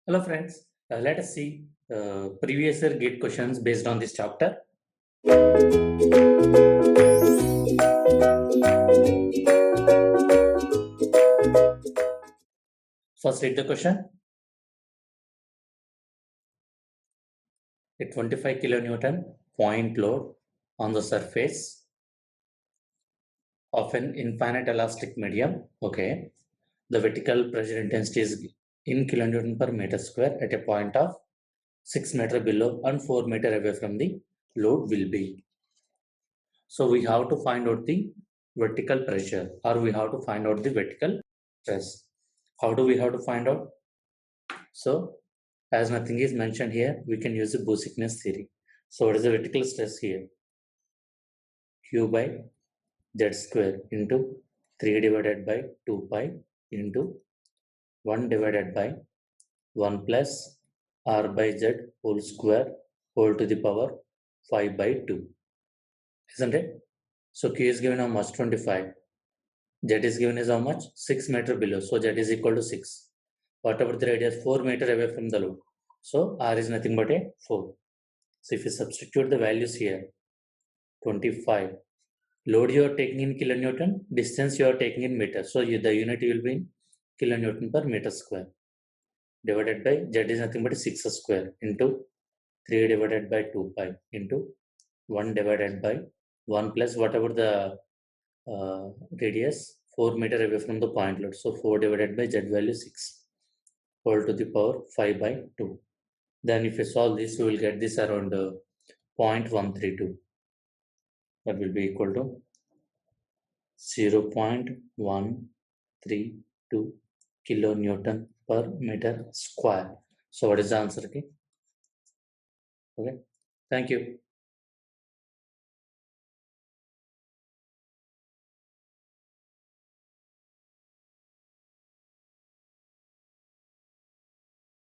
Hello friends, let us see previous year GATE questions based on this chapter. First read the question. A 25 kilonewton point load on the surface of an infinite elastic medium. Okay. The vertical pressure intensity is in kilonewton per meter square at a point of 6 meter below and 4 meter away from the load will be. So we have to find out the vertical pressure, or we have to find out the vertical stress. How do we have to find out? So as nothing is mentioned here, we can use the Boussinesq theory. So what is the vertical stress here? Q by Z square into 3 divided by 2 pi into 1 divided by 1 plus R by Z whole square whole to the power 5 by 2. Isn't it? So Q is given how much? 25. Z is given as how much? 6 meter below. So Z is equal to 6. Whatever the radius, 4 meter away from the load. So R is nothing but a 4. So if you substitute the values here, 25. Load you are taking in kilonewton, distance you are taking in meter. So the unit will be in kilonewton per meter square. Divided by Z is nothing but 6 square into 3 divided by 2 pi into 1 divided by 1 plus whatever the radius 4 meter away from the point load. So 4 divided by Z value 6 whole to the power 5 by 2. Then if you solve this, you will get this around 0.132. That will be equal to 0.132 kilonewton per meter square. So what is the answer? Okay. Thank you.